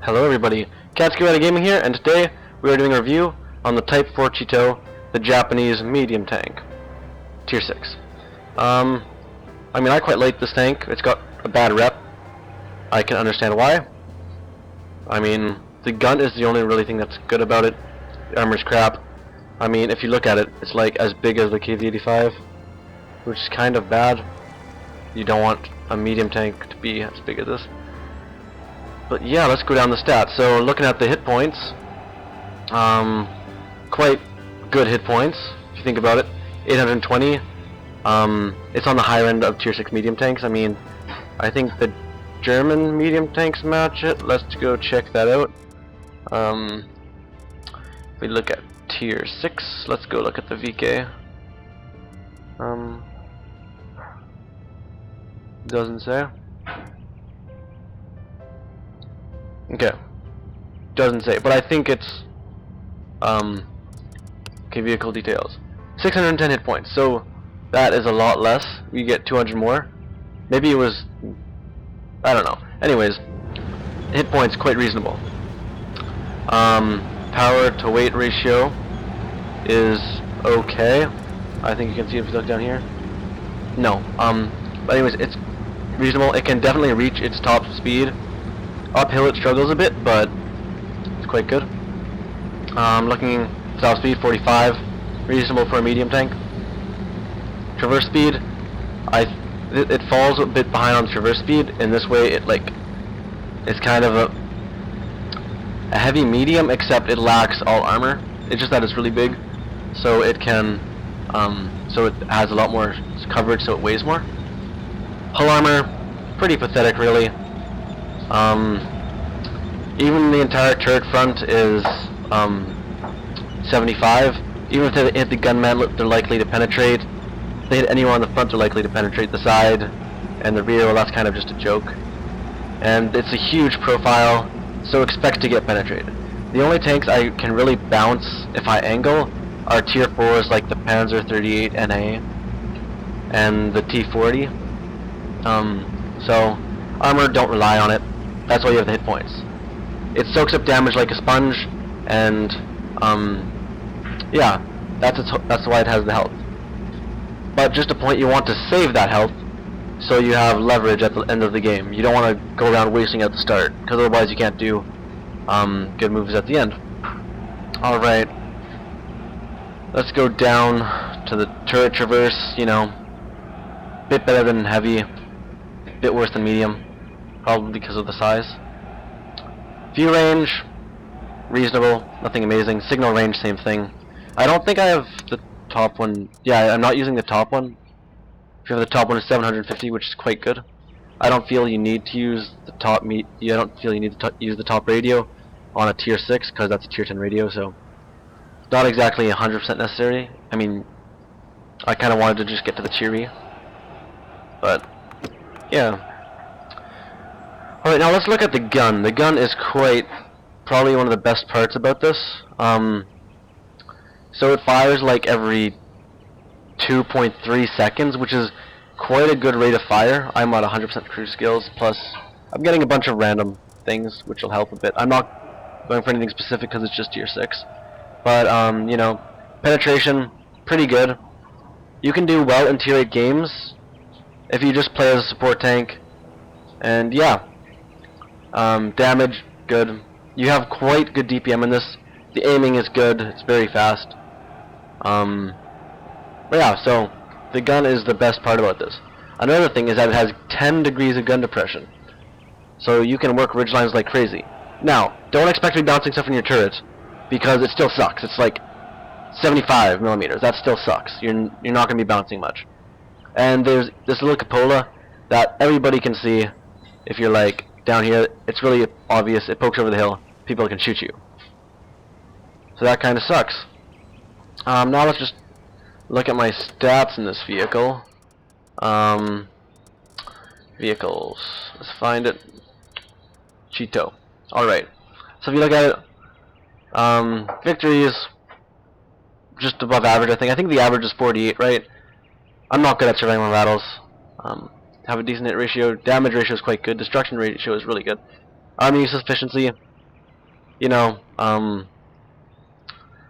Hello everybody, Katsuki Gaming here, and today we are doing a review on the Type 4 Cheeto, the Japanese medium tank, Tier 6. I quite like this tank. It's got a bad rep. I can understand why. The gun is the only really thing that's good about it. The armor's crap. If you look at it, it's like as big as the KV-85, which is kind of bad. You don't want a medium tank to be as big as this. But yeah, let's go down the stats. So looking at the hit points, quite good hit points if you think about it. 820. It's on the higher end of Tier 6 medium tanks. I think the German medium tanks match it. Let's go check that out. If we look at Tier 6, let's go look at the VK. Doesn't say. Okay. Doesn't say, but I think it's okay, vehicle details. 610 hit points, so that is a lot less. We get 200 more. Maybe it was, I don't know. Anyways, hit points quite reasonable. Power to weight ratio is okay. I think you can see if you look down here. No. But anyways, it's reasonable. It can definitely reach its top speed. Uphill it struggles a bit, but it's quite good. Looking top speed 45, reasonable for a medium tank. Traverse speed, it falls a bit behind on traverse speed. In this way, it's kind of a heavy medium, except it lacks all armor. It's just that it's really big, so it can, so it has a lot more coverage, so it weighs more. Hull armor, pretty pathetic, really. Even the entire turret front is 75. Even if they hit the gunman, they're likely to penetrate. If they hit anyone on the front, they're likely to penetrate the side and the rear. Well, that's kind of just a joke. And it's a huge profile, so expect to get penetrated. The only tanks I can really bounce if I angle are Tier 4s like the Panzer 38 NA and the T40. So armor, don't rely on it. That's why you have the hit points. It soaks up damage like a sponge, and yeah, that's why it has the health. But just a point, you want to save that health so you have leverage at the end of the game. You don't want to go around wasting at the start, because otherwise you can't do good moves at the end. Alright, let's go down to the turret traverse. Bit better than heavy, bit worse than medium, probably because of the size. View range, reasonable, nothing amazing. Signal range, same thing. I don't think I have the top one. Yeah, I'm not using the top one. If you have the top one, is 750, which is quite good. I don't feel you need to use the top I don't feel you need to use the top radio on a Tier 6, because that's a Tier 10 radio, so it's not exactly 100% necessary. I kind of wanted to just get to the Cheery, but yeah. Alright, now let's look at the gun. The gun is probably one of the best parts about this. So it fires like every 2.3 seconds, which is quite a good rate of fire. I'm at 100% cruise skills, plus I'm getting a bunch of random things, which will help a bit. I'm not going for anything specific because it's just Tier 6. But, penetration, pretty good. You can do well in Tier 8 games if you just play as a support tank. And yeah. Damage, good. You have quite good DPM in this. The aiming is good. It's very fast. But yeah, so the gun is the best part about this. Another thing is that it has 10 degrees of gun depression, so you can work ridgelines like crazy. Now, don't expect to be bouncing stuff in your turret, because it still sucks. It's like 75 millimeters. That still sucks. You're not going to be bouncing much. And there's this little cupola that everybody can see. If you're like down here, it's really obvious. It pokes over the hill. People can shoot you. So that kind of sucks. Now let's just look at my stats in this vehicle. Vehicles. Let's find it. Cheeto. Alright. So if you look at it, victory is just above average, I think. I think the average is 48, right? I'm not good at surveying my battles. Have a decent hit ratio. Damage ratio is quite good. Destruction ratio is really good. Army use efficiency, you know,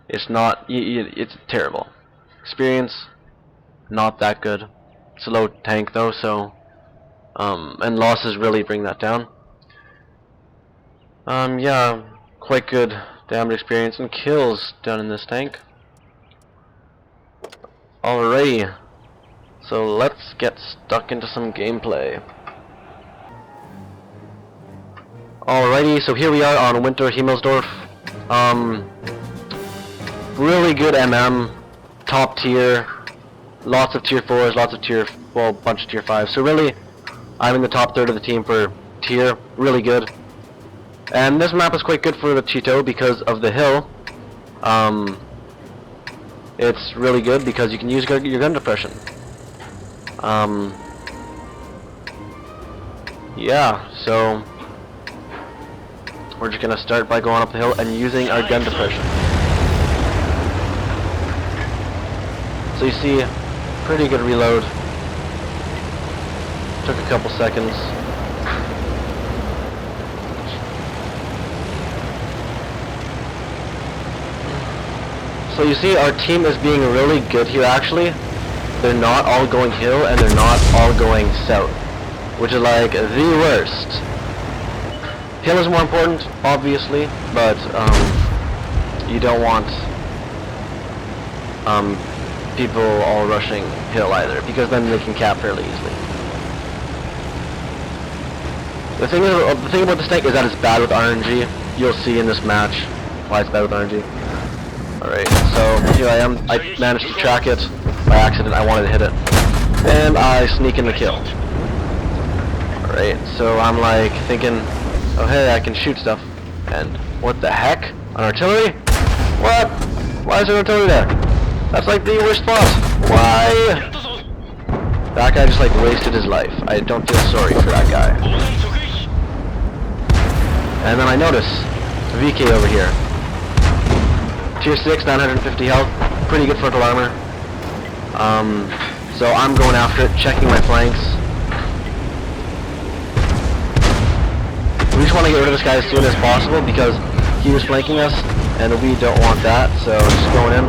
it's not, it's terrible. Experience, not that good. It's a low tank though, so, and losses really bring that down. Yeah, quite good damage experience and kills done in this tank. Alrighty, so let's get stuck into some gameplay. Alrighty, so here we are on Winter Himmelsdorf. Really good MM, top tier, lots of tier 4s, lots of tier, well, bunch of tier 5s. So really, I'm in the top third of the team for tier, really good. And this map is quite good for the Cheeto because of the hill. It's really good because you can use your gun depression. Yeah, so we're just gonna start by going up the hill and using our gun depression. So you see, pretty good reload. Took a couple seconds. So you see, our team is being really good here actually. They're not all going hill and they're not all going south, which is like the worst. Hill is more important, obviously, but you don't want people all rushing hill either, because then they can cap fairly easily. The thing about this tank is that it's bad with RNG. You'll see in this match why it's bad with RNG. Alright, so here I am. I managed to track it by accident. I wanted to hit it, and I sneak in the kill. Alright, so I'm like thinking, oh hey, I can shoot stuff. And what the heck? An artillery? What? Why is there an artillery there? That's like the worst spot. Why? That guy just like wasted his life. I don't feel sorry for that guy. And then I notice VK over here. Tier 6, 950 health. Pretty good frontal armor. So I'm going after it, checking my flanks. We just want to get rid of this guy as soon as possible because he was flanking us and we don't want that, so just going in.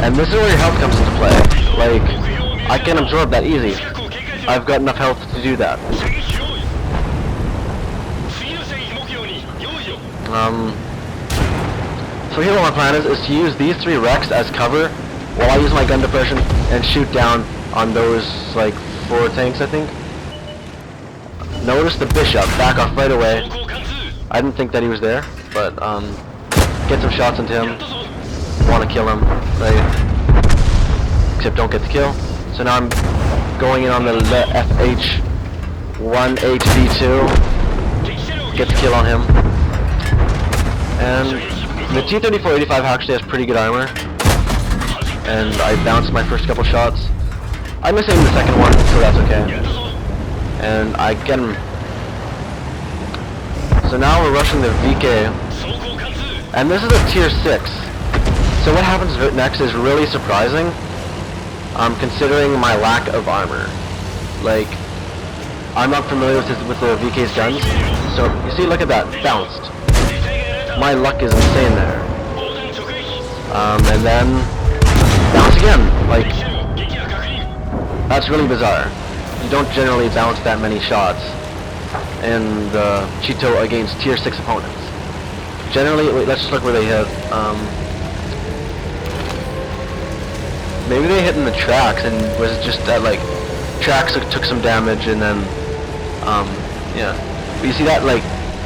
And this is where your health comes into play. Like, I can absorb that easy. I've got enough health to do that. So here what my plan is to use these 3 wrecks as cover while I use my gun depression and shoot down on those, like, 4 tanks, I think. Notice the bishop, back off right away. I didn't think that he was there, but, get some shots into him. Want to kill him, right? Except don't get the kill. So now I'm going in on the FH 1HV2. Get the kill on him. And the T-34-85 actually has pretty good armor. And I bounced my first couple shots. I missed hitting the second one, so that's okay. And I get him. So now we're rushing the VK. And this is a tier 6. So what happens next is really surprising, considering my lack of armor. Like, I'm not familiar with the VK's guns. So, you see, look at that, bounced. My luck is insane there. And then, bounce again. Like, that's really bizarre. You don't generally bounce that many shots in the Cheeto against tier 6 opponents. Generally, wait, let's just look where they hit. Maybe they hit in the tracks and was just that, like, tracks took some damage and then, yeah. But you see that, like,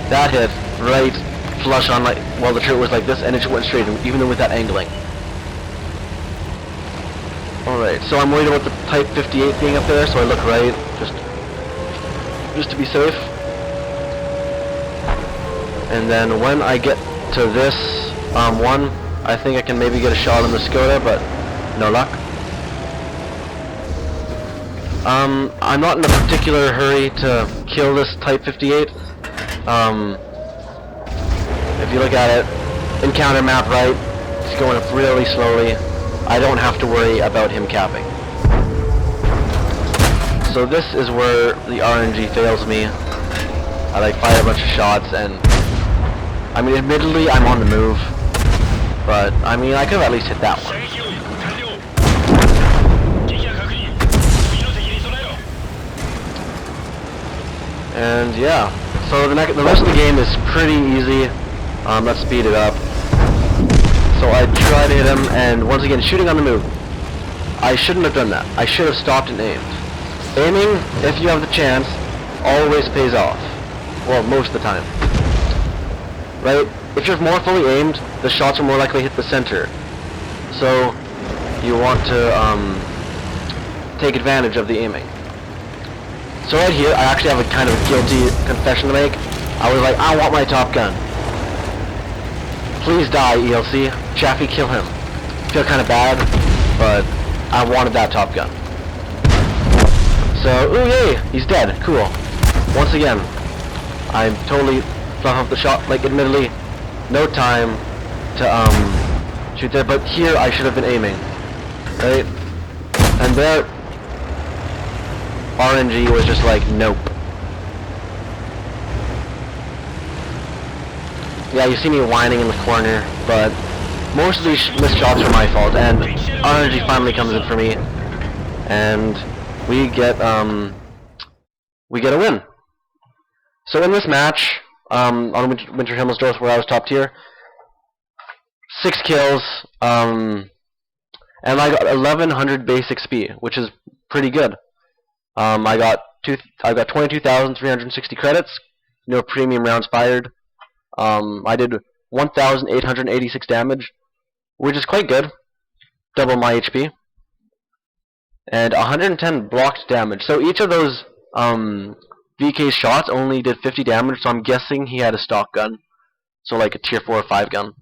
that hit right flush on, like, well, the turret was like this and it just went straight, even with that angling. Alright, so I'm worried about the Type 58 being up there, so I look right, just to be safe. And then when I get to this one, I think I can maybe get a shot on the Skoda, but no luck. I'm not in a particular hurry to kill this Type 58. If you look at it, encounter map right, it's going up really slowly. I don't have to worry about him capping. So this is where the RNG fails me. I like fire a bunch of shots and I mean, admittedly, I'm on the move, but I mean, I could have at least hit that one. And yeah, so the rest of the game is pretty easy. Let's speed it up. So I try to hit him, and once again, shooting on the move. I shouldn't have done that. I should have stopped and aimed. Aiming, if you have the chance, always pays off. Well, most of the time. Right? If you're more fully aimed, the shots are more likely to hit the center. So, you want to take advantage of the aiming. So right here, I actually have a kind of guilty confession to make. I was like, I want my Top Gun. Please die, ELC. Chaffee, kill him. Feel kind of bad, but I wanted that Top Gun. So, ooh yay, he's dead. Cool. Once again, I'm totally fluff up the shot. Like, admittedly, no time to shoot there, but here I should have been aiming, right? And there, RNG was just like, nope. Yeah, you see me whining in the corner, but most of these missed shots are my fault, and RNG finally comes in for me, and we get a win. So in this match, on Winter Himmelsdorf, where I was top tier, 6 kills, and I got 1100 base XP, which is pretty good. I got 22,360 credits, no premium rounds fired. I did 1,886 damage, which is quite good, double my HP, and 110 blocked damage. So each of those VK shots only did 50 damage, so I'm guessing he had a stock gun, so like a tier 4 or 5 gun.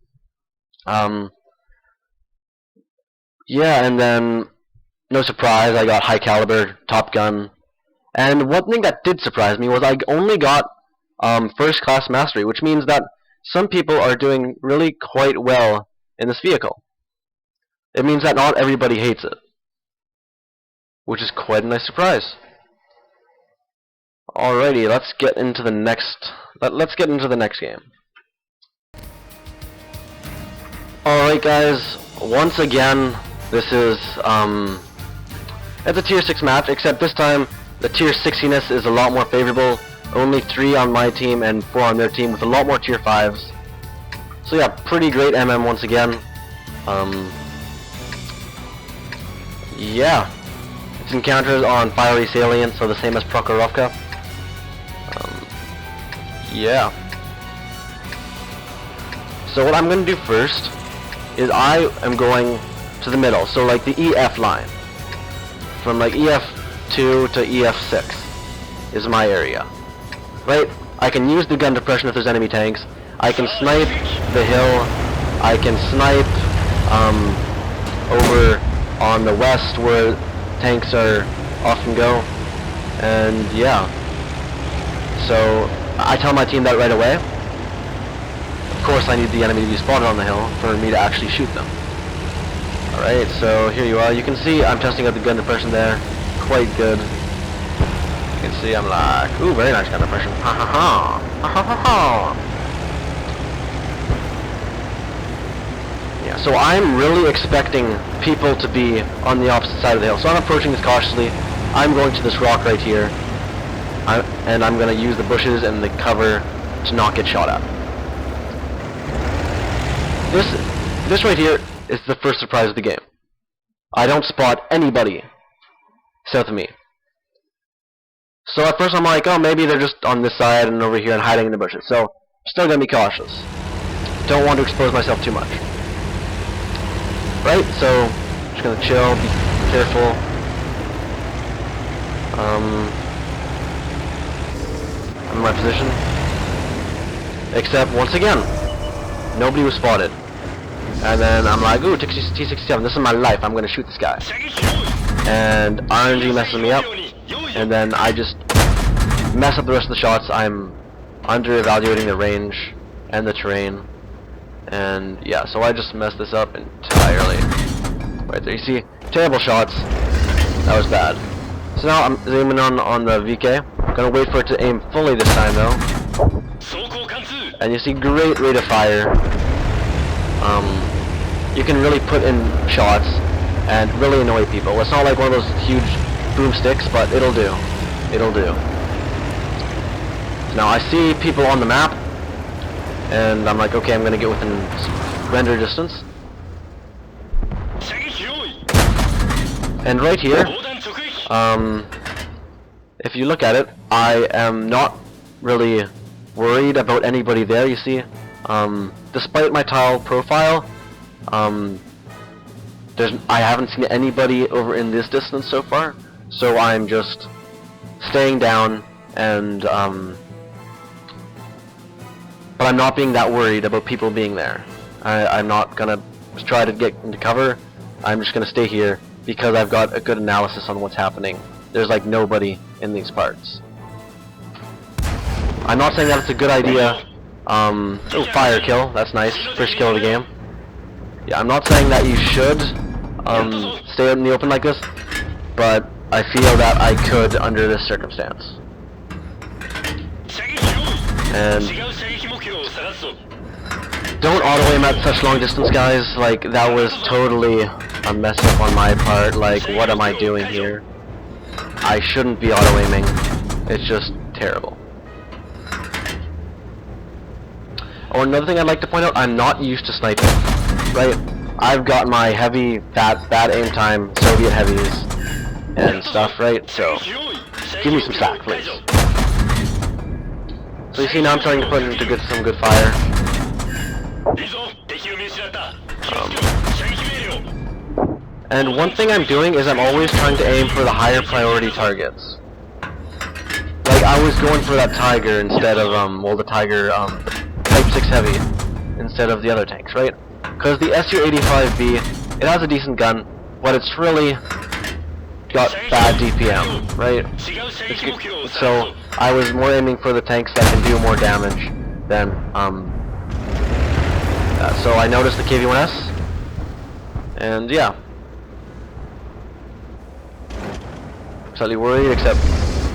Yeah, and then, no surprise, I got high caliber, top gun. And one thing that did surprise me was I only got first class mastery, which means that some people are doing really quite well in this vehicle. It means that not everybody hates it, which is quite a nice surprise. Alrighty, let's get into the next. Let's get into the next game. Alright, guys. Once again, this is it's a tier 6 match, except this time the tier 60ness is a lot more favorable. Only 3 on my team and 4 on their team, with a lot more tier 5s. So yeah, pretty great MM once again. Yeah, its encounters on Fiery Salient, so the same as Prokhorovka. Yeah. So what I'm going to do first is I am going to the middle, so like the EF line. From like EF2 to EF6 is my area. Right? I can use the gun depression if there's enemy tanks. I can snipe the hill. I can snipe over on the west where tanks are often go. And yeah. So I tell my team that right away. Of course I need the enemy to be spotted on the hill for me to actually shoot them. Alright, so here you are. You can see I'm testing out the gun depression there. Quite good. You can see I'm like, ooh, very nice gun depression. Ha ha ha. Ha ha ha ha. Yeah, so I'm really expecting people to be on the opposite side of the hill. So I'm approaching this cautiously. I'm going to this rock right here. And I'm going to use the bushes and the cover to not get shot at. This right here is the first surprise of the game. I don't spot anybody south of me. So at first I'm like, oh, maybe they're just on this side and over here and hiding in the bushes. So, still gonna be cautious. Don't want to expose myself too much. Right, so, just gonna chill, be careful. I'm in my position. Except, once again, nobody was spotted. And then I'm like, ooh, T-67, this is my life, I'm gonna shoot this guy. And RNG messes me up. And then I just mess up the rest of the shots. I'm under-evaluating the range and the terrain. And yeah, so I just messed this up entirely. Right there, you see? Terrible shots. That was bad. So now I'm zooming on the VK. Gonna wait for it to aim fully this time though. And you see great rate of fire. You can really put in shots and really annoy people. It's not like one of those huge boomsticks, but it'll do. It'll do. Now I see people on the map, and I'm like, okay, I'm gonna get within render distance. And right here, if you look at it, I am not really worried about anybody there, you see. Despite my tile profile, I haven't seen anybody over in this distance so far, so I'm just staying down and but I'm not being that worried about people being there. I'm not gonna try to get into cover. I'm just gonna stay here because I've got a good analysis on what's happening. There's like nobody in these parts. I'm not saying that it's a good idea. Oh, fire kill, that's nice. First kill of the game. Yeah, I'm not saying that you should stay out in the open like this, but I feel that I could under this circumstance. And don't auto-aim at such long distance, guys. Like, that was totally a mess up on my part. Like, what am I doing here? I shouldn't be auto-aiming. It's just terrible. Oh, another thing I'd like to point out, I'm not used to sniping, right? I've got my heavy, bad aim time, Soviet heavies, and stuff, right? So, give me some slack, please. So you see now I'm trying to put into some good fire. And one thing I'm doing is I'm always trying to aim for the higher priority targets. Like, I was going for that Tiger instead of, well, the Tiger, Type 6 Heavy, instead of the other tanks, right? Because the Su-85B, it has a decent gun, but it's really got bad DPM, right? So, I was more aiming for the tanks that can do more damage than, so I noticed the KV-1S, and yeah. Slightly worried, except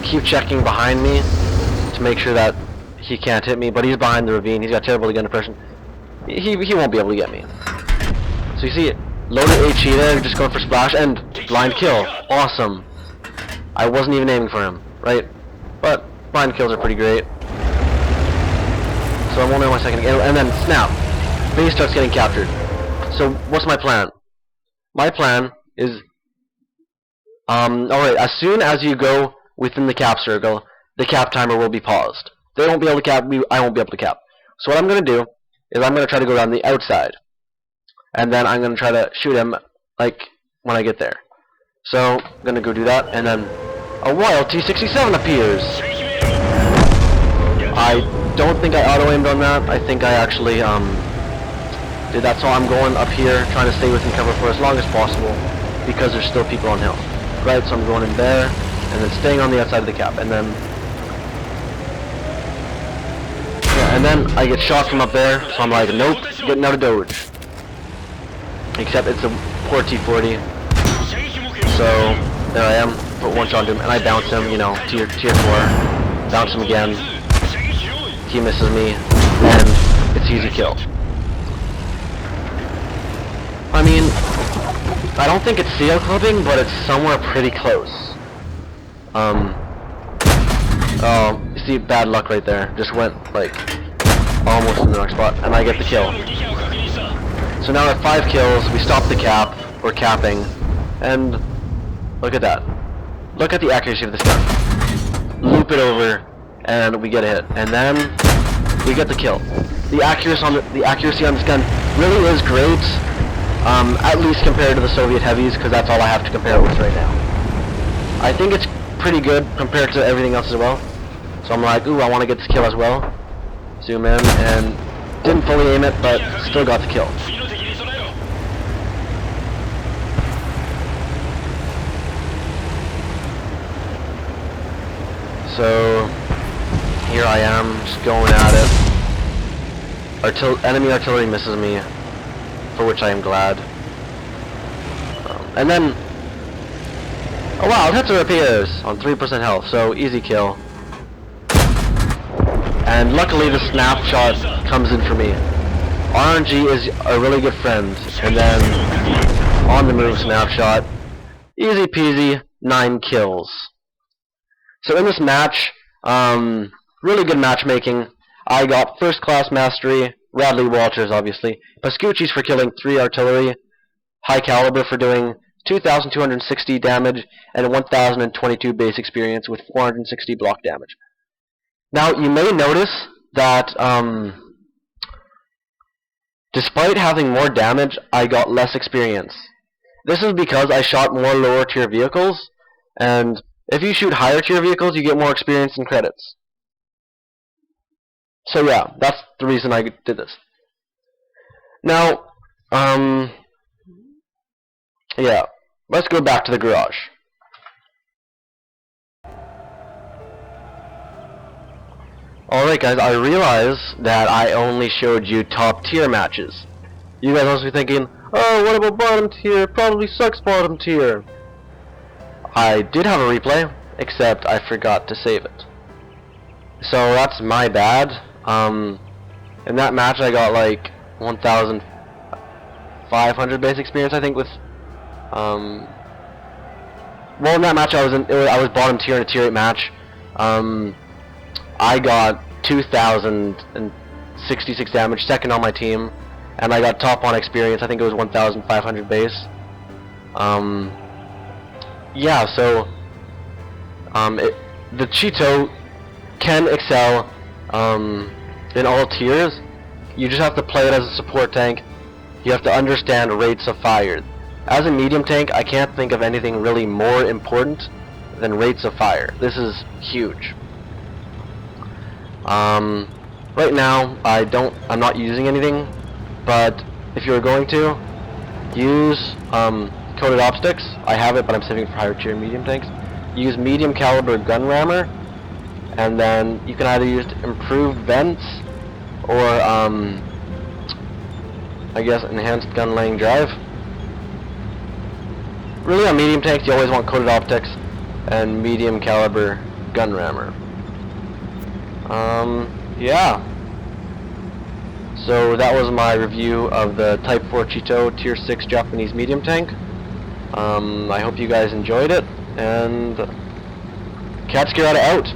keep checking behind me to make sure that he can't hit me, but he's behind the ravine. He's got terrible gun depression. He won't be able to get me. So you see, loaded HE there, just going for splash, and blind kill. Awesome. I wasn't even aiming for him, right? But blind kills are pretty great. So I'm only on my second again, and then snap. Base starts getting captured. So what's my plan? My plan is, alright, as soon as you go within the cap circle, the cap timer will be paused. They won't be able to cap, I won't be able to cap. So what I'm going to do is I'm going to try to go around the outside. And then I'm going to try to shoot him, like, when I get there. So, I'm going to go do that, and then a wild T-67 appears! I don't think I auto-aimed on that. I think I actually, did that, so I'm going up here, trying to stay within cover for as long as possible, because there's still people on hill. Right, so I'm going in there, and then staying on the outside of the cap, and then... yeah, and then I get shot from up there, so I'm like, nope, getting out of dodge. Except it's a poor T-40. So, there I am, put one shot into him, and I bounce him, you know, tier 4. Bounce him again. He misses me, and it's easy kill. I mean, I don't think it's CL clipping, but it's somewhere pretty close. Oh, you see, bad luck right there. Just went, like, almost in the wrong spot, and I get the kill. So now at 5 kills, we stop the cap, we're capping, and look at that. Look at the accuracy of this gun. Loop it over, and we get a hit. And then we get the kill. The accuracy on this gun really is great, at least compared to the Soviet heavies, because that's all I have to compare it with right now. I think it's pretty good compared to everything else as well. So I'm like, ooh, I want to get this kill as well. Zoom in, and didn't fully aim it, but still got the kill. So here I am, just going at it. Enemy artillery misses me, for which I am glad. And then a wild Hetzer appears on 3% health, so easy kill. And luckily the snapshot comes in for me. RNG is a really good friend, and then on the move snapshot, easy peasy, 9 kills. So in this match, really good matchmaking. I got first class mastery, Radley Walters obviously, Pascucci's for killing 3 artillery, high caliber for doing 2,260 damage and 1,022 base experience with 460 block damage. Now you may notice that despite having more damage, I got less experience. This is because I shot more lower tier vehicles, and if you shoot higher tier vehicles, you get more experience and credits. So yeah, that's the reason I did this. Now, yeah, let's go back to the garage. Alright guys, I realize that I only showed you top tier matches. You guys must be thinking, oh, what about bottom tier? Probably sucks bottom tier. I did have a replay, except I forgot to save it. So that's my bad. In that match I got like 1,500 base experience, I think, with well, in that match I was bottom tier in a tier 8 match. I got 2,066 damage, second on my team, and I got top on experience. I think it was 1,500 base. Yeah, so the Cheeto can excel in all tiers. You just have to play it as a support tank. You have to understand rates of fire. As a medium tank, I can't think of anything really more important than rates of fire. This is huge. Right now, I'm not using anything, but if you were going to, use coated optics. I have it, but I'm saving it for higher tier medium tanks. Use medium caliber gun rammer, and then you can either use improved vents or I guess enhanced gun laying drive. Really, on medium tanks, you always want coated optics and medium caliber gun rammer. Yeah. So that was my review of the Type 4 Cheeto Tier 6 Japanese medium tank. I hope you guys enjoyed it, and Cat Scarada out.